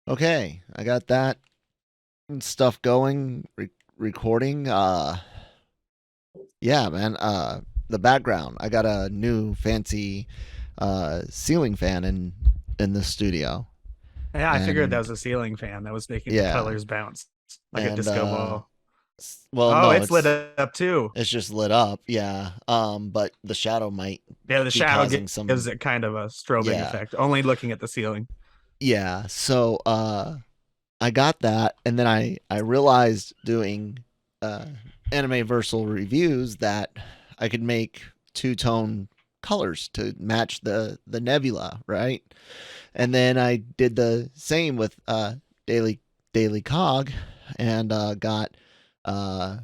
Okay, I got that stuff going, recording. Yeah, man. The background. I got a new fancy ceiling fan in the studio, Yeah, I figured that and was a ceiling fan that was making the yeah, colors bounce like a and disco ball. well, Oh, no, it's lit up too. it's just lit up. Yeah. But the shadow might Yeah, the be shadow causing gives some. it kind of a strobing Yeah, effect, only looking at the ceiling. yeah. So I got that, and then I realized doing uh, anime versal reviews that I could make two tone colors to match the nebula, right? And then I did the same with daily daily cog, and got uh,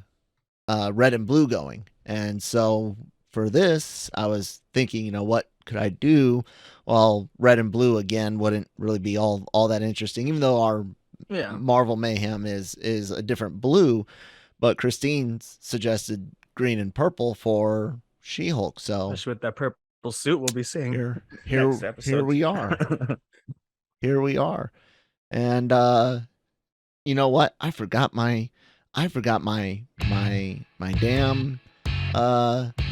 red and blue going. And so for this, I was thinking, what could I do? Well, red and blue again wouldn't really be all that interesting, even though our Yeah, Marvel Mayhem is a different blue, but Christine suggested green and purple for She-Hulk. So especially with that purple suit we'll be seeing here here next here episode. we are. Here we are. And you know what? I forgot my damn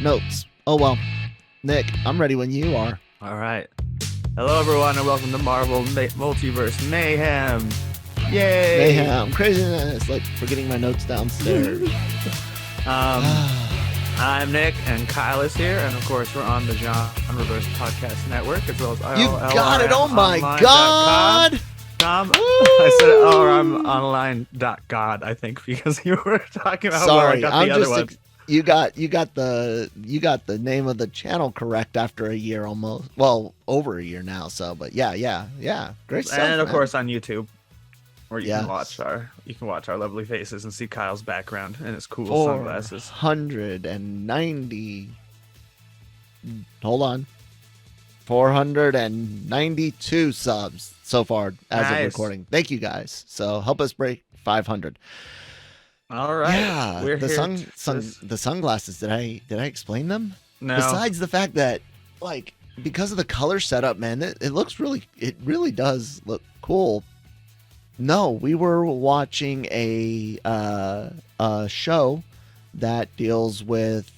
notes. Oh well. Nick, I'm ready when you are. All right. Hello, everyone, and welcome to Multiverse Mayhem. Yay! Mayhem, craziness, like forgetting my notes downstairs. um, I'm Nick, and Kyle is here, and of course, we're on the Genreverse Podcast Network, as well as You got it! Oh my god! I said, or I'm online.god, I think, because you were talking about where I Sorry, got I'm the other just one. you got the name of the channel correct after a year almost. Well, over a year now. So, but yeah. Great stuff, And of man. course on YouTube, where you can Yes. watch our lovely faces and see Kyle's background and his cool sunglasses. 490. Hold on. 492 subs so far as of Nice. recording. Thank you guys. So help us break 500. All right, Yeah, we're the here. the sunglasses. Did I explain them? No, Besides the fact that, like, because of the color setup, man, it really does look cool. No, we were watching a show that deals with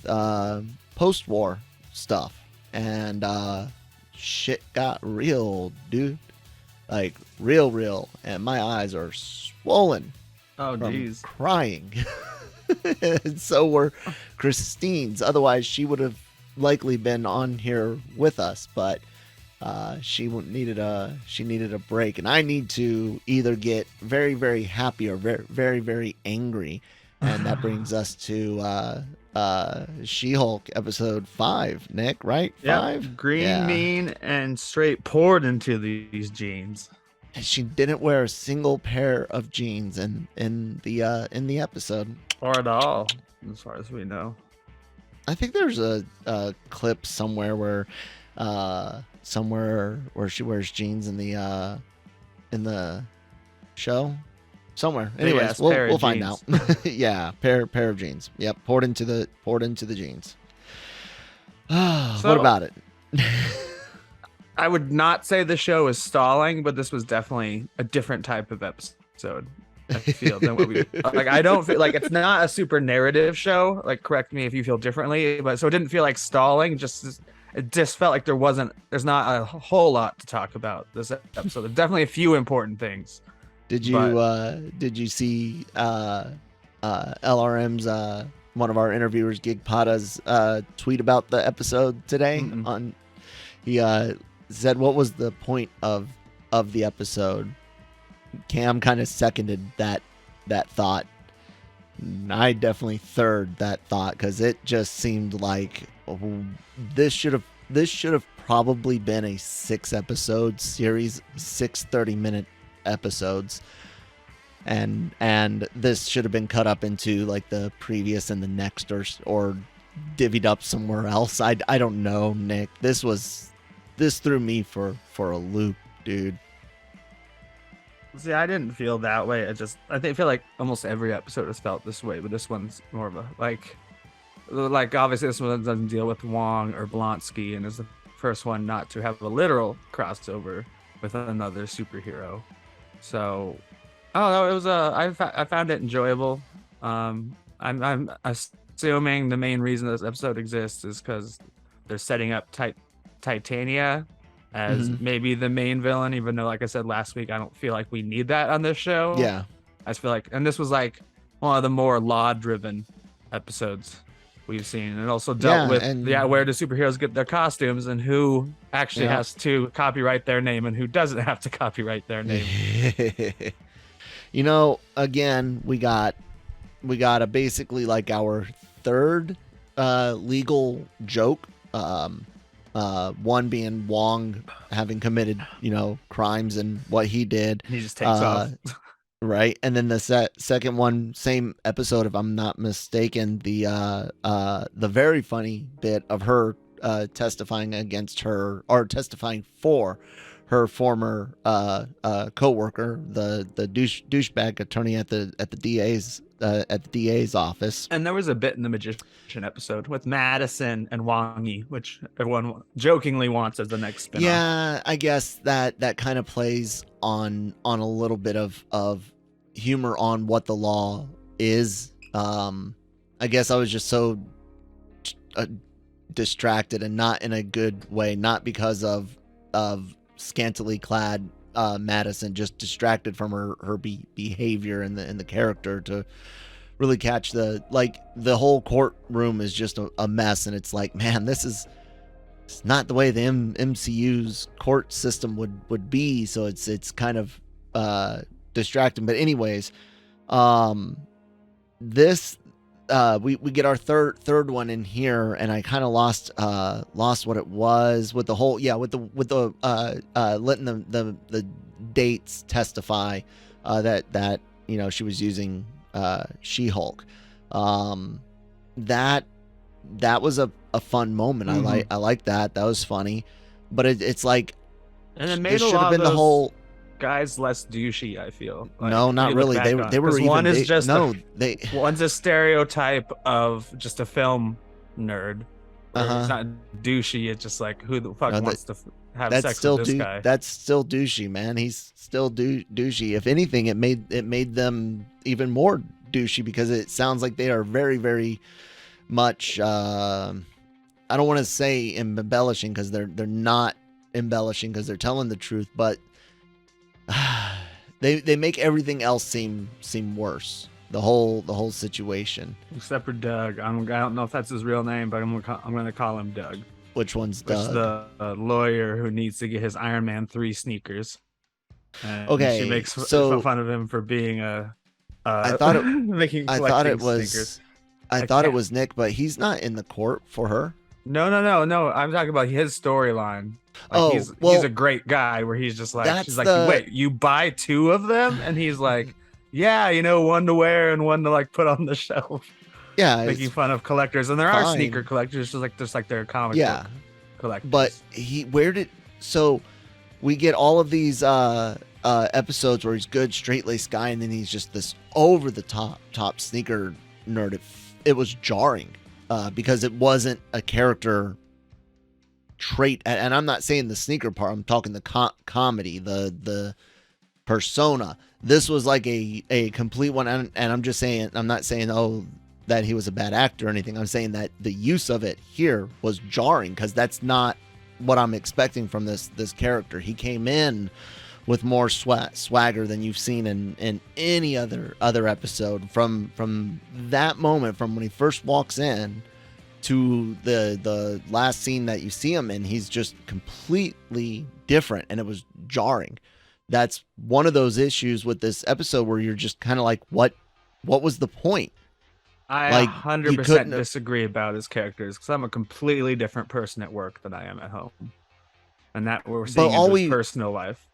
post-war stuff, and shit got real, dude. Like real, and my eyes are swollen oh from geez. crying. And so were Christine's. Otherwise, she would have likely been on here with us, but she needed a break, and I need to either get very happy or very angry, and that brings us to She-Hulk episode 5. Nick, right? Yep, 5. green, Yeah. mean, and straight poured into these jeans. And she didn't wear a single pair of jeans in the episode. Or at all, as far as we know. I think there's a clip somewhere where she wears jeans in the show somewhere. Big Anyways, ass pair of we'll find out. jeans. Yeah, pair of jeans. Yep, poured into the jeans. What So about it? I would not say the show is stalling, but this was definitely a different type of episode. I feel than what we like. I don't feel like it's not a super narrative show. Like, correct me if you feel differently, but so it didn't feel like stalling. It just felt like there's not a whole lot to talk about this episode. There's definitely a few important things. Did But you see LRM's one of our interviewers, Gig Pata's tweet about the episode today? Mm-mm. He said, what was the point of the episode? Cam kind of seconded that thought. I definitely third that thought, because it just seemed like this should have probably been a 6-episode series, 6 30-minute episodes, and this should have been cut up into like the previous and the next, or divvied up somewhere else. I don't know, Nick. This threw me for a loop, dude. see, I didn't feel that way. I feel like almost every episode has felt this way, but this one's more of a like obviously this one doesn't deal with Wong or Blonsky, and is the first one not to have a literal crossover with another superhero. So, oh no, it was I found it enjoyable. I'm assuming the main reason this episode exists is because they're setting up Titania as Mm-hmm. maybe the main villain, even though, like I said last week, I don't feel like we need that on this show. Yeah. I just feel like, and this was like one of the more law-driven episodes we've seen, and also dealt with where do superheroes get their costumes and who actually has to copyright their name and who doesn't have to copyright their name. You know, again, we got a basically like our third legal joke. One being Wong having committed, crimes and what he did. He just takes off. Right. And then the second one, same episode, if I'm not mistaken, the very funny bit of her testifying against her, or testifying for her former co-worker, the douchebag attorney at the DA's office. And there was a bit in the Magician episode with Madison and Wong Yi, which everyone jokingly wants as the next spin-off. Yeah, I guess that kind of plays on a little bit of humor on what the law is. I guess I was just so distracted, and not in a good way, not because of scantily clad Madison, just distracted from her behavior and the character to really catch the whole courtroom is just a mess, and it's like, man, it's not the way the MCU's court system would be, so it's kind of distracting. But anyways, this we get our third one in here, and I kind of lost what it was with the whole with the letting the dates testify that she was using She-Hulk. That was a fun moment. Mm-hmm. I like that was funny, but it's like, and it made this should have been the whole guys less douchey. I feel like, no, not really. They were even, one is just they one's a stereotype of just a film nerd. It's not douchey. It's just like, who the fuck wants to have sex with this guy? That's still douchey, man. He's still douchey. If anything, it made them even more douchey, because it sounds like they are very, very much. I don't want to say embellishing, because they're not embellishing, because they're telling the truth, but they make everything else seem worse. The whole situation. Except for Doug. I don't know if that's his real name, but I'm gonna call him Doug. Which one's Doug? The lawyer who needs to get his Iron Man 3 sneakers. And okay, she makes fun of him for being I thought it sneakers. I thought it was Nick, but he's not in the court for her. No. I'm talking about his storyline. He's a great guy, where he's just like, she's like, wait, you buy two of them? And he's like, yeah, one to wear and one to like put on the shelf. Yeah, making fun of collectors, and there are sneaker collectors, just like they're comic book collectors. But so we get all of these episodes where he's good, straight-laced guy, and then he's just this over the top sneaker nerd. It was jarring because it wasn't a character trait, and I'm not saying the sneaker part. I'm talking the comedy, the persona. This was like a complete one, and I'm just saying, I'm not saying that he was a bad actor or anything. I'm saying that the use of it here was jarring, because that's not what I'm expecting from this character. He came in with more swagger than you've seen in any other episode. From that moment, from when he first walks in to the last scene that you see him in, he's just completely different, and it was jarring. That's one of those issues with this episode where you're just kind of like, what was the point? I 100% disagree about his characters, because I'm a completely different person at work than I am at home, and that we're seeing in his personal life.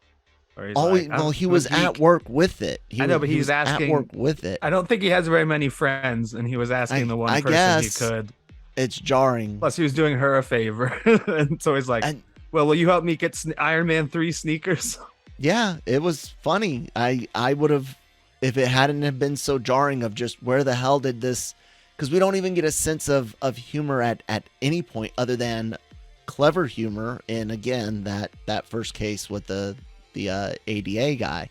He was at work with it. I know, but he's asking at work with it. I don't think he has very many friends, and he was asking the one person he could. It's jarring. Plus, he was doing her a favor, and so he's like, "Well, will you help me get Iron Man 3 sneakers?" Yeah, it was funny. I would have, if it hadn't have been so jarring of just where the hell did this, because we don't even get a sense of humor at any point other than clever humor. And again, that first case with the ADA guy,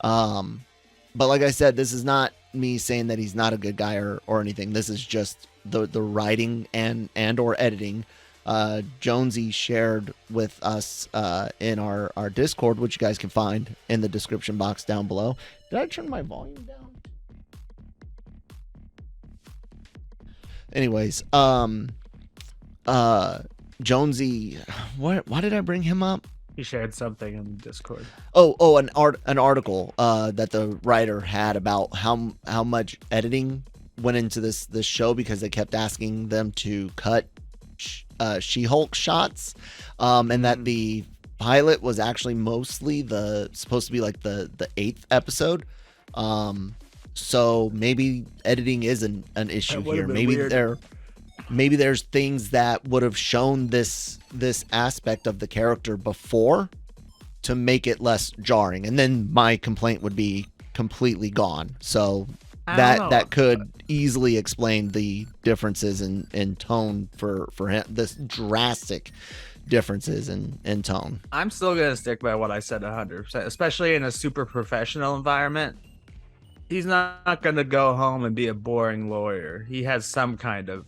But like I said, this is not me saying that he's not a good guy or anything. This is just the writing and or editing. Jonesy shared with us in our Discord, which you guys can find in the description box down below. Did I turn my volume down? Anyways, Jonesy, why did I bring him up? He shared something in Discord. Oh, an article that the writer had about how much editing went into this show because they kept asking them to cut She-Hulk shots, and that the pilot was actually mostly supposed to be like the 8th episode. So maybe editing is an issue here. Maybe there's things that would have shown this aspect of the character before to make it less jarring, and then my complaint would be completely gone. So that could easily explain the differences in tone for him. This drastic differences in tone. I'm still gonna stick by what I said 100%, especially in a super professional environment. He's not gonna go home and be a boring lawyer. He has some kind of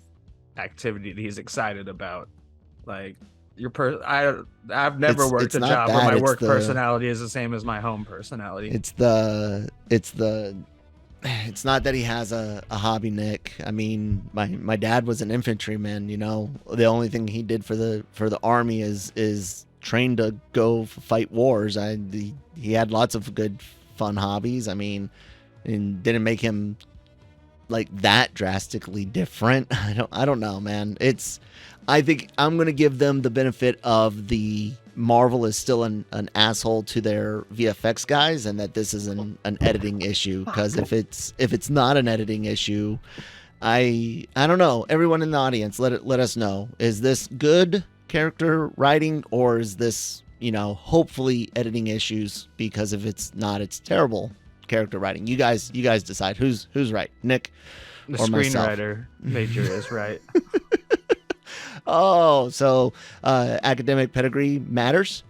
activity that he's excited about. Like I've never worked a job where my work personality is the same as my home personality. It's not that he has a hobby, Nick. I mean, my dad was an infantryman, you know. The only thing he did for the army is train to go fight wars. He had lots of good fun hobbies. I mean, and didn't make him like that drastically different. I don't know, man. I think I'm gonna give them the benefit of the Marvel is still an asshole to their VFX guys, and that this is an editing issue. Because if it's not an editing issue, I don't know. Everyone in the audience, let us know. Is this good character writing, or is this, hopefully editing issues? Because if it's not, it's terrible character writing. You guys decide who's right, Nick the or myself. Screenwriter major is right. Oh, so academic pedigree matters.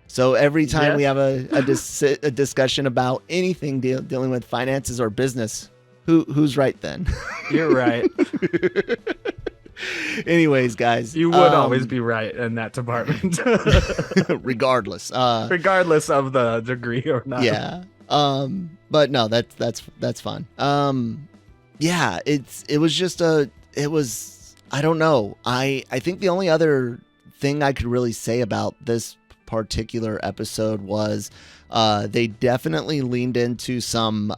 So every time we have a discussion about anything dealing with finances or business, who's right then? You're right. Anyways, guys, you would always be right in that department, regardless of the degree or not. Yeah. But no, that's fun. Yeah, it was. I don't know. I think the only other thing I could really say about this particular episode was they definitely leaned into some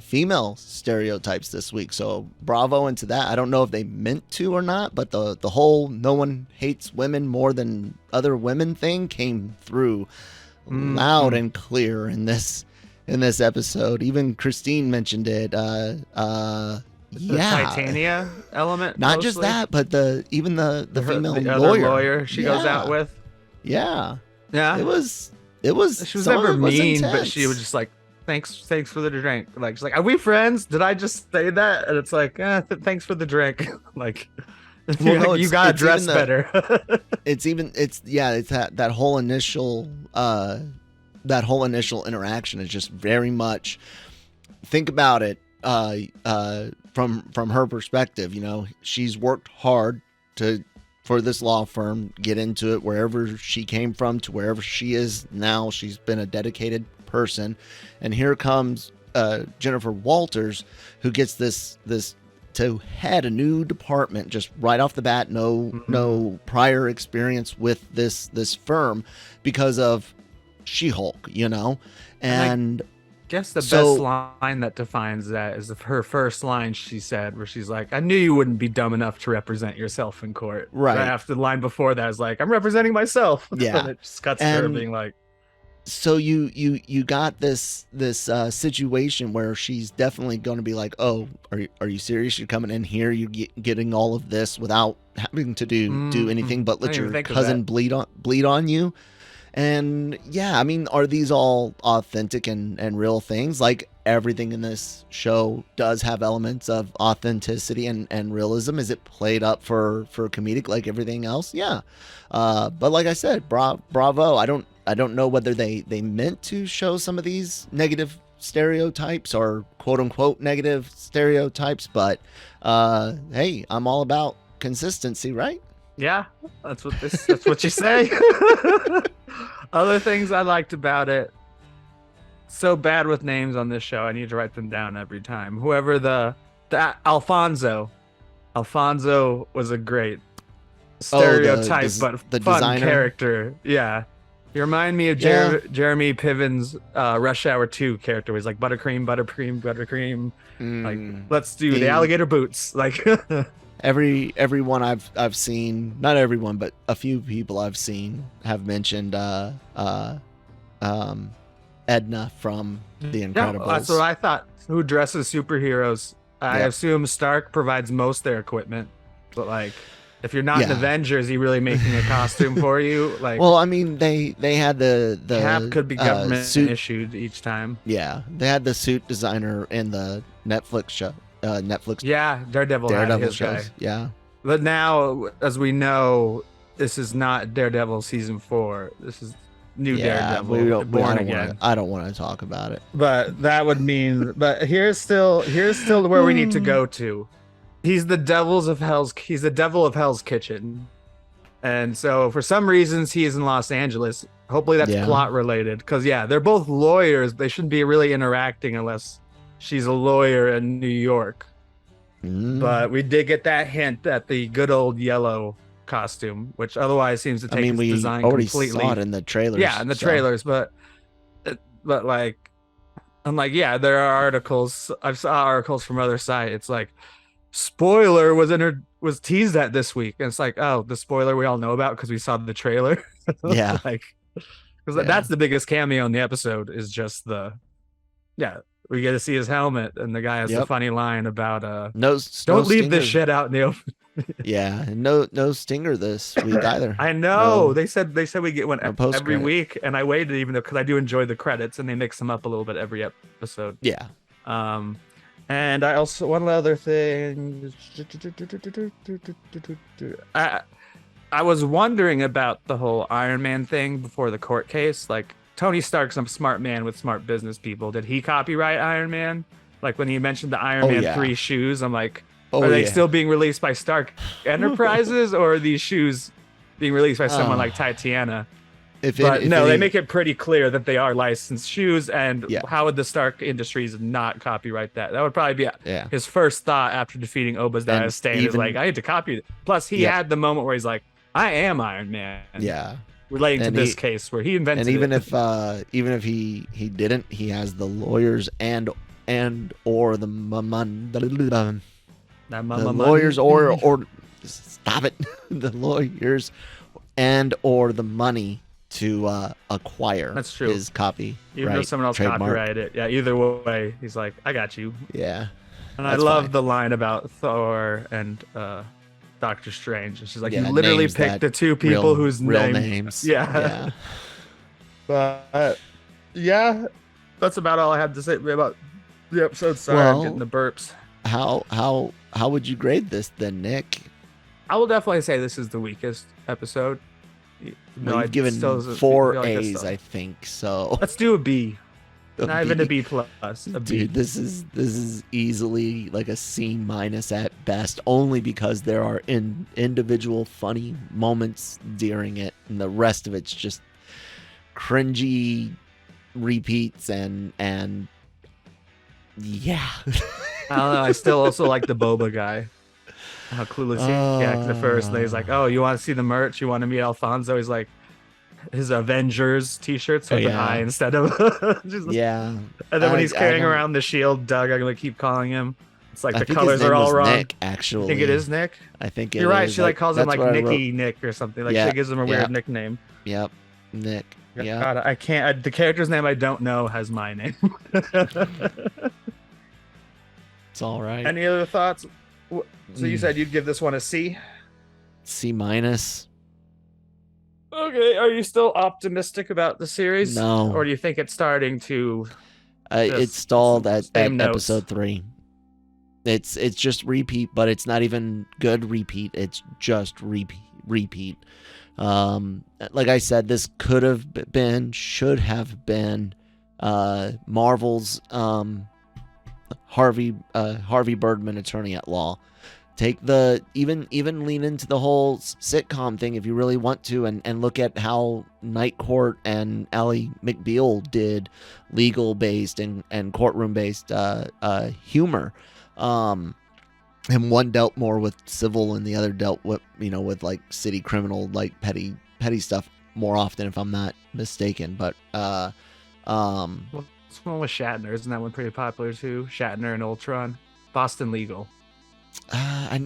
female stereotypes this week. So bravo into that. I don't know if they meant to or not, but the whole no one hates women more than other women thing came through loud and clear in this episode. Even Christine mentioned it. The Titania element, not mostly. Just that, but even the female the lawyer she goes out with. Yeah. It was she was never mean, but she was just like, thanks for the drink. Like, she's like, are we friends? Did I just say that? And it's like, thanks for the drink. Like, you gotta dress better. it's that whole initial interaction is just very much, think about it, from her perspective. She's worked hard for this law firm, get into it, wherever she came from to wherever she is now. She's been a dedicated person, and here comes Jennifer Walters, who gets this to head a new department just right off the bat. No prior experience with this firm because of She-Hulk, and I guess the best line that defines that is her first line she said, where she's like, I knew you wouldn't be dumb enough to represent yourself in court. Right after the line before that is like, I'm representing myself. Yeah. And it just cuts to her being like, so you got this situation where she's definitely going to be like, oh, are you serious? You're coming in here, you're getting all of this without having to do anything but let your cousin bleed on you. And yeah, I mean, are these all authentic and real things? Like, everything in this show does have elements of authenticity and realism. Is it played up for comedic like everything else? Yeah. But like I said, bravo. I don't know whether they meant to show some of these negative stereotypes or quote unquote negative stereotypes, but hey, I'm all about consistency, right? Yeah, that's what you say. Other things I liked about it. So bad with names on this show. I need to write them down every time. Whoever the Alfonso was a great stereotype, but the fun designer character. Yeah. You remind me of Jeremy Piven's Rush Hour 2 character. He's like buttercream. Like, let's do the alligator boots. Like everyone I've seen, not everyone, but a few people I've seen have mentioned Edna from The Incredibles. Yeah, that's what I thought. Who dresses superheroes? I assume Stark provides most their equipment, but like, if you're not an Avenger, is he really making a costume for you? Like, well, I mean, they had the cap could be government suit issued each time. Yeah, they had the suit designer in the Netflix show. Daredevil had his shows. guy. Yeah, but now, as we know, this is not Daredevil season 4. This is new Daredevil. I don't want to talk about it. But that would mean. But here's still where we need to go to. He's the devil of Hell's Kitchen, and so for some reasons he is in Los Angeles. Hopefully that's plot related, because they're both lawyers. They shouldn't be really interacting unless she's a lawyer in New York. But we did get that hint at the good old yellow costume, which otherwise seems to take its design already completely. Saw it in the trailers. Yeah, in the trailers, but like, I'm like, there are articles. I've saw articles from other sites. It's like, spoiler was teased at this week, and it's like, oh, the spoiler we all know about because we saw the trailer. Yeah, like, because that's the biggest cameo in the episode is just we get to see his helmet, and the guy has a funny line about don't leave this shit out in the open. Yeah, and no stinger this week either. I know. They said we get one every week, and I waited even though because I do enjoy the credits, and they mix them up a little bit every episode. Yeah. And I also, one other thing, I was wondering about the whole Iron Man thing before the court case. Like, Tony Stark's a smart man with smart business people. Did he copyright Iron Man? Like, when he mentioned the Iron Man 3 shoes, I'm like, are they still being released by Stark Enterprises, or are these shoes being released by someone like Tatiana? They make it pretty clear that they are licensed shoes, and how would the Stark Industries not copyright that? That would probably be his first thought after defeating Obadiah Stane. Is like, I need to copy it. Plus, he had the moment where he's like, I am Iron Man. Yeah. Relating to this case where he invented it. And even if he didn't, he has the lawyers and or the lawyers or stop it. The lawyers and or the money to acquire his copy. Even though someone else copyrighted it. Yeah, either way, he's like, I got you. Yeah. And I love the line about Thor and Doctor Strange. She's like, you literally picked the two people whose real names. Yeah. But that's about all I have to say about the episode. Sorry, I'm getting the burps. How would you grade this then, Nick? I will definitely say this is the weakest episode. I've given 4 A's, I think. So let's do a B. Not even a B plus. Dude, this is easily like a C- at best, only because there are individual funny moments during it, and the rest of it's just cringy repeats and yeah. I don't know. I still also like the boba guy. How clueless he acted at first. And he's like, oh, you want to see the merch? You want to meet Alfonso? He's like, his Avengers t-shirts with an eye instead of yeah. And then when he's carrying around the shield, Doug, I'm gonna keep calling him. It's like the colors are all wrong. Nick, actually, I think it is Nick. I think you're right. She like calls him like Nicky Nick or something. Like she gives him a weird nickname. Yep, Nick. Yeah. God, I can't. The character's name I don't know has my name. It's all right. Any other thoughts? So you said you'd give this one a C? C-. Okay, are you still optimistic about the series? No. Or do you think it's starting to It's stalled at same notes. episode 3. It's just repeat, but it's not even good repeat. It's just repeat. Like I said, this could have been, should have been, Marvel's Harvey Birdman, attorney at law. Take the even lean into the whole sitcom thing if you really want to, and look at how Night Court and Ally McBeal did legal based and courtroom based humor. And one dealt more with civil and the other dealt with, with like city criminal, like petty stuff more often, if I'm not mistaken. But What's one with Shatner? Isn't that one pretty popular too? Shatner and Ultron, Boston Legal. I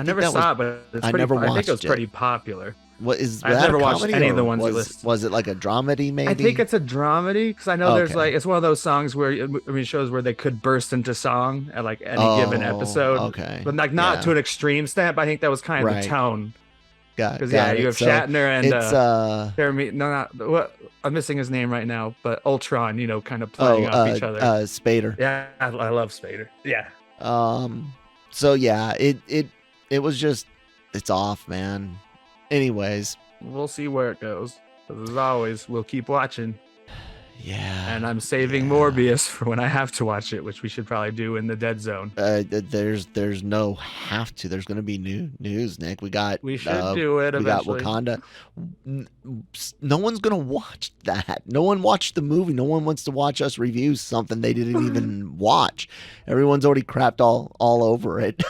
never saw it, but it's I never watched I think it was pretty popual. What is? I've never watched any of the ones you listed. Was it like a dramedy? Maybe I think it's a dramedy because I know there's like, it's one of those songs where shows where they could burst into song at like any given episode. Okay, but like not to an extreme extent. But I think that was kind of the tone. Because you have Shatner and Jeremy. No, not what I'm missing his name right now, but Ultron. Kind of playing off each other. Spader. Yeah, I love Spader. Yeah. So yeah, it was just, it's off, man. Anyways, we'll see where it goes. As always, we'll keep watching. Yeah. And I'm saving Morbius for when I have to watch it, which we should probably do in the dead zone. There's no have to. There's going to be new news, Nick. We should do it eventually. We got Wakanda. No one's going to watch that. No one watched the movie. No one wants to watch us review something they didn't even watch. Everyone's already crapped all over it.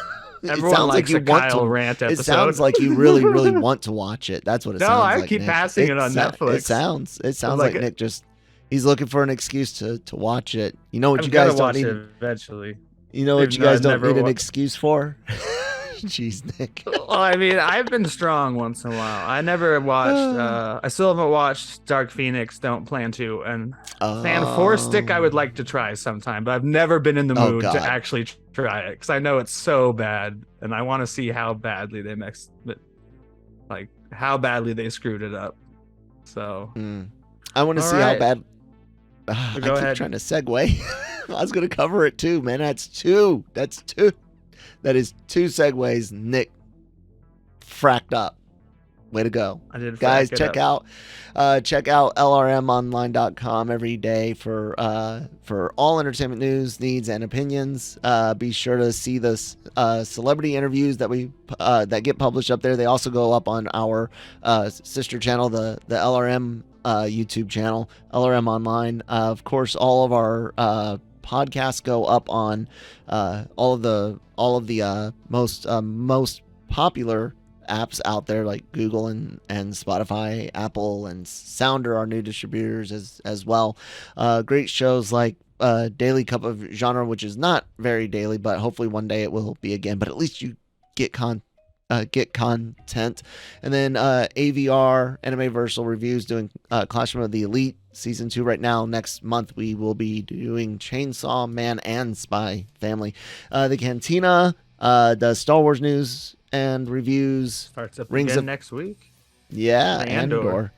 Everyone likes a Kyle rant episode. It sounds like you really, really want to watch it. That's what it sounds like. No, I keep passing it on Netflix. It sounds like Nick just... He's looking for an excuse to watch it. You know what you guys don't need eventually. You know what you guys don't need an excuse for? Jeez, Nick. Well, I mean, I've been strong once in a while. I never watched. I still haven't watched Dark Phoenix. Don't plan to. And Fan Four Stick, I would like to try sometime, but I've never been in the mood to actually try it because I know it's so bad, and I want to see how badly they how badly they screwed it up. So I want to see how bad. I keep trying to segue. I was going to cover it too, man. That's two. That is 2 segues. Nick fracked up. Way to go. I did. Guys, check out lrmonline.com every day for all entertainment news, needs, and opinions. Be sure to see the celebrity interviews that get published up there. They also go up on our sister channel, the LRM YouTube channel, LRM Online. Of course, all of our podcasts go up on all of the most popular apps out there, like Google and Spotify, Apple, and Sounder, our new distributors as well. Great shows like Daily Cup of Genre, which is not very daily, but hopefully one day it will be again. But at least you get content. And then AVR, MMMayhem reviews, doing Classroom of the Elite Season 2 right now. Next month we will be doing Chainsaw Man and Spy Family. The Cantina does Star Wars news and reviews. Starts up again next week. Yeah, Andor.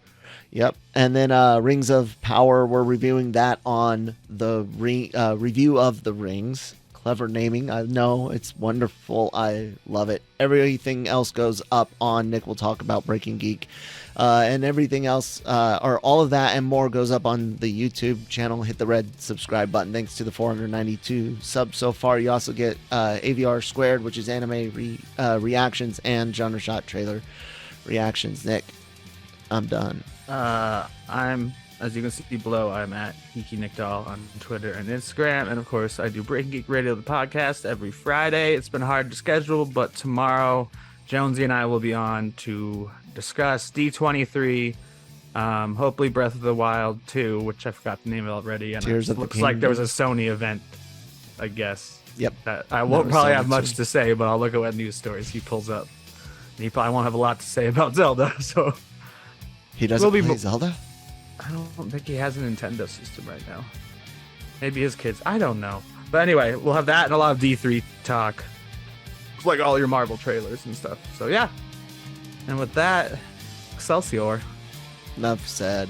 Yep. And then Rings of Power, we're reviewing that on the Review of the Rings. Clever naming. I know, it's wonderful. I love it. Everything else goes up on Nick Will Talk About Breaking Geek. And everything else, or all of that and more, goes up on the YouTube channel. Hit the red subscribe button. Thanks to the 492 subs so far. You also get AVR Squared, which is anime reactions, and Genre Shot trailer reactions. Nick, I'm done. As you can see below, I'm at Geeky Nick Doll on Twitter and Instagram. And of course, I do Breaking Geek Radio, the podcast, every Friday. It's been hard to schedule, but tomorrow, Jonesy and I will be on to discuss D23, hopefully Breath of the Wild 2, which I forgot the name of it already. And it looks like there was a Sony event, I guess. Yep. I won't probably have much to say, but I'll look at what news stories he pulls up. And he probably won't have a lot to say about Zelda, so... He doesn't play Zelda? I don't think he has a Nintendo system right now. Maybe his kids. I don't know. But anyway, we'll have that and a lot of D3 talk. Like all your Marvel trailers and stuff. So yeah. And with that, Excelsior. Enough said.